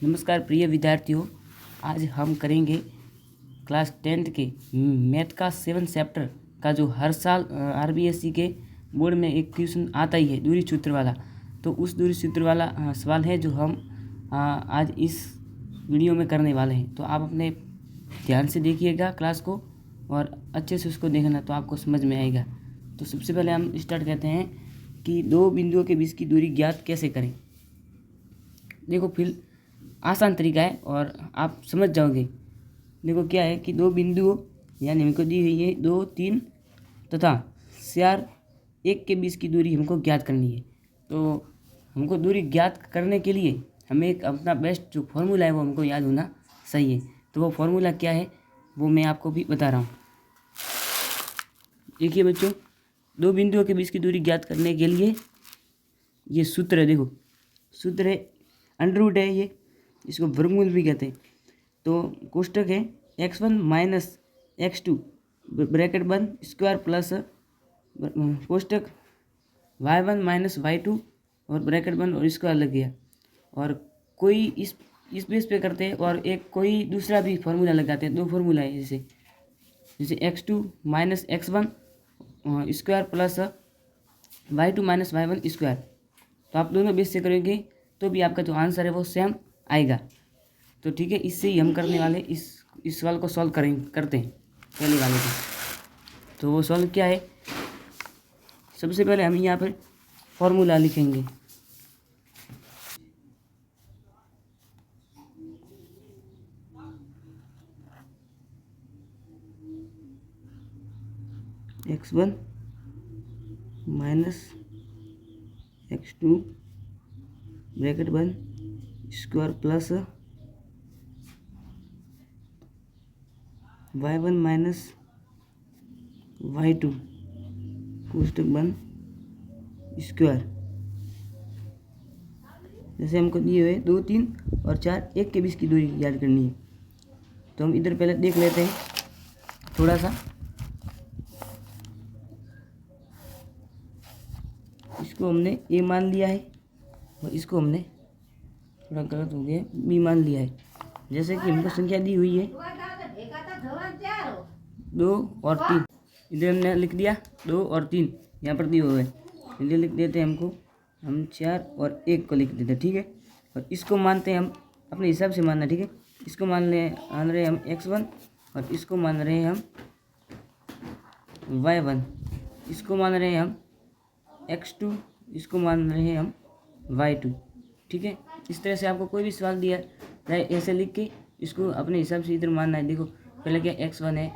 नमस्कार प्रिय विद्यार्थियों, आज हम करेंगे क्लास 10th के मैथ का 7 चैप्टर का जो हर साल आरबीएसई के बोर्ड में एक क्वेश्चन आता ही है दूरी सूत्र वाला। तो उस दूरी सूत्र वाला सवाल है जो हम आज इस वीडियो में करने वाले हैं। तो आप अपने ध्यान से देखिएगा क्लास को और अच्छे से उसको देखना तो आपको समझ में आएगा। तो सबसे पहले हम स्टार्ट करते हैं कि दो बिंदुओं के बीच की दूरी ज्ञात कैसे करें। देखो फिर आसान तरीका है और आप समझ जाओगे। देखो क्या है कि दो बिंदुओं यानी हमको दी हुई है 2, 3 तथा 4, 1 के बीच की दूरी हमको ज्ञात करनी है। तो हमको दूरी ज्ञात करने के लिए हमें एक अपना बेस्ट जो फॉर्मूला है वो हमको याद होना सही है। तो वो फॉर्मूला क्या है वो मैं आपको भी बता रहा हूँ। देखिए बच्चों, दो बिंदुओं के बीच की दूरी ज्ञात करने के लिए ये सूत्र है। देखो सूत्र है अंडर रूट है, ये इसको वर्गमूल भी कहते हैं। तो कोष्टक है x1 माइनस x2 ब्रैकेट बंद स्क्वायर प्लस कोष्टक y1 माइनस y2 और ब्रैकेट बंद और स्क्वायर लग गया। और कोई इस बेस पे करते हैं और एक कोई दूसरा भी फार्मूला लगाते हैं। दो फार्मूला है जैसे x2 minus x1 square plus y2 minus y1 square. तो आप दोनों बेस से करेंगे तो भी आपका जो आंसर है वो सेम आएगा। तो ठीक है, इससे ही हम करने वाले इस सवाल को सॉल्व करते हैं पहले वाले को। तो वो सॉल्व क्या है, सबसे पहले हम यहाँ पर फॉर्मूला लिखेंगे। x1 माइनस x2 ब्रैकेट बंद square plus y1 minus y2 कोष्टक बंद स्क्वायर। जैसे हमको दिए हुए 2, 3 और 4, 1 के बीच की दूरी याद करनी है। तो हम इधर पहले देख लेते हैं थोड़ा सा। इसको हमने a मान लिया है और इसको हमने थोड़ा गलत हो गया b मान लिया है। जैसे कि हमको संख्या दी हुई है 2 और 3, इधर हमने लिख दिया 2 और 3 यहाँ पर दिए हुए हैं। इधर लिख देते हैं हम 4 और 1 को लिख देते हैं। ठीक है, और इसको मानते हैं हम अपने हिसाब से मानना। ठीक है, इसको मान रहे हम x1 और इसको मान रहे हैं हम y1, इसको मान रहे हैं हम x2, इसको मान रहे हैं हम y2। ठीक है, इस तरह से आपको कोई भी सवाल दिया है ऐसे लिख के इसको अपने हिसाब से इधर मानना है। देखो पहले क्या x1 है,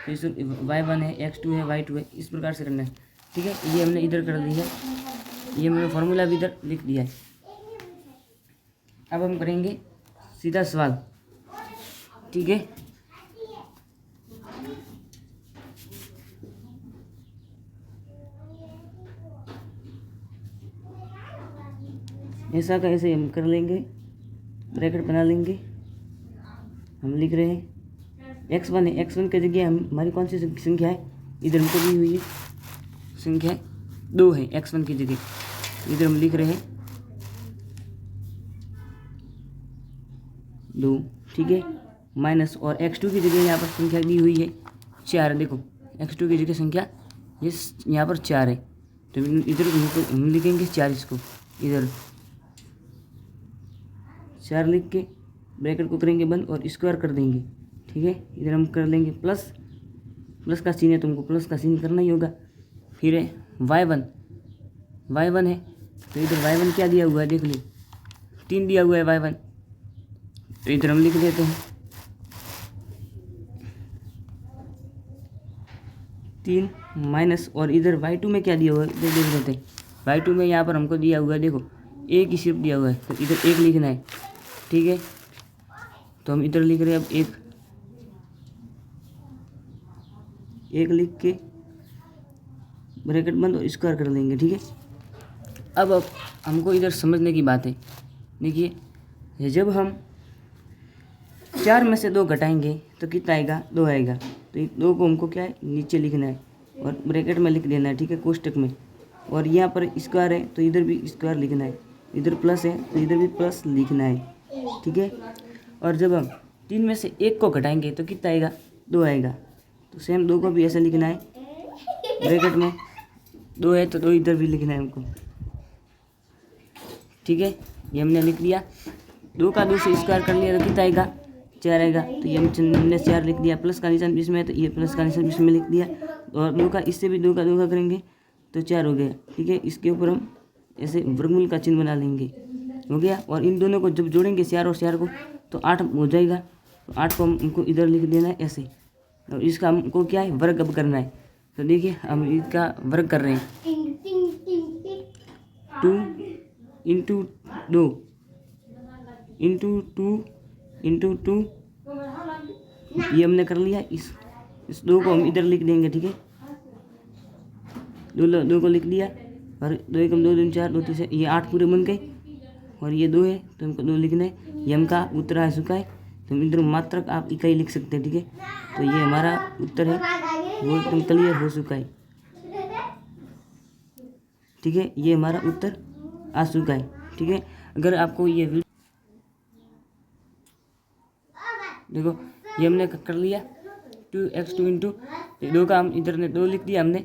फिर y1 है, x2 है, y2 है, इस प्रकार से करना है। ठीक है, ये हमने इधर कर दिया, ये हमने फार्मूला भी इधर लिख दिया है। अब हम करेंगे सीधा सवाल। ठीक है, ऐसा का ऐसे हम कर लेंगे, ब्रैकेट बना लेंगे। हम लिख रहे हैं x1 है, x1 की जगह हमारी कौन सी संख्या है, इधर हमको दी हुई है संख्या 2 है x1 की जगह। इधर हम लिख रहे हैं 2। ठीक है, माइनस और x2 की जगह यहाँ पर संख्या दी हुई है 4। देखो x2 की जगह संख्या यहाँ पर 4 है। तो इधर हम लिखेंगे 4, इसको इधर 4 लिख के ब्रैकेट को करेंगे बंद और स्क्वायर कर देंगे। ठीक है, इधर हम कर लेंगे प्लस का सीन है, तुमको प्लस का सीन करना ही होगा। फिर है y1 है, तो इधर y1 क्या दिया हुआ है देख लो, 3 दिया हुआ है y1। तो इधर हम लिख देते हैं 3 माइनस और इधर y2 में क्या दिया हुआ है देख लेते हैं। y2 में यहाँ पर हमको दिया हुआ है, देखो 1 ही सिर्फ दिया हुआ है, तो इधर 1 लिखना है। ठीक है, तो हम इधर लिख रहे हैं अब 1 लिख के ब्रैकेट बंद और स्क्वायर कर लेंगे। ठीक है, अब हमको इधर समझने की बात है। देखिए जब हम 4 में से 2 घटाएंगे तो कितना आएगा, 2 आएगा। तो 2 को हमको क्या है नीचे लिखना है और ब्रैकेट में लिख देना है। ठीक है, कोष्टक में। और यहाँ पर स्क्वायर है तो इधर भी स्क्वायर लिखना है, इधर प्लस है तो इधर भी प्लस लिखना है। ठीक है। और जब हम 3 में से 1 को घटाएंगे तो कितना आएगा, 2 आएगा। तो सेम 2 को भी ऐसे लिखना है, ब्रैकेट में 2 है तो 2 इधर भी लिखना है हमको, ठीक है। ये हमने लिख दिया। 2 का 2 से स्क्वायर कर लिया तो कितना आएगा, 4 आएगा। तो ये हमने 4 लिख दिया। प्लस का निशान बीच में है तो ये प्लस का निशान बीच में लिख दिया। और 2 का इससे भी 2 का 2 का करेंगे तो 4 हो गया, ठीक है। इसके ऊपर हम ऐसे वर्गमूल का चिन्ह बना लेंगे, हो गया। और इन दोनों को जब जोड़ेंगे 4 और 4 को तो 8 हो जाएगा। तो 8 को हमको इधर लिख देना है ऐसे। और इसका हमको क्या है, वर्ग अब करना है। तो देखिए हम इसका वर्ग कर रहे हैं, 2 इंटू 2 इंटू 2 इंटू 2, ये हमने कर लिया। इस 2 को हम इधर लिख देंगे, ठीक है। 2 को लिख दिया। और 2 एकम 2 दूनी 4, 2 तीन ये 8 पूरे बन गए। और ये 2 है तो हमको 2 लिखना है। ये हमका उत्तर आ चुका है। तो इधर मात्रक आप इकाई लिख सकते हैं, ठीक है। तो ये हमारा उत्तर है, वो एकदम क्लियर हो चुका है, ठीक है। ये हमारा उत्तर आ चुका है, ठीक है। अगर आपको ये देखो, ये हमने कर लिया 2x2 इंटू 2 का हम इधर ने 2 लिख दिया हमने।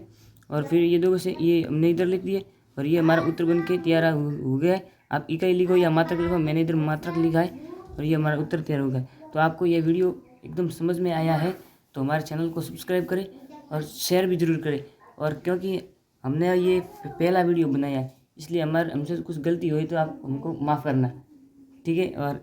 और फिर ये 2 से ये हमने इधर लिख दिए। और ये हमारा उत्तर बन के तैयार हो गया है। आप इकाई लिखो या मात्रक लिखो, मैंने इधर मात्रक लिखा है। और ये हमारा उत्तर तैयार हो गया। तो आपको ये वीडियो एकदम समझ में आया है तो हमारे चैनल को सब्सक्राइब करें और शेयर भी ज़रूर करें। और क्योंकि हमने ये पहला वीडियो बनाया है इसलिए हमसे कुछ गलती हुई तो आप हमको माफ़ करना, ठीक है। और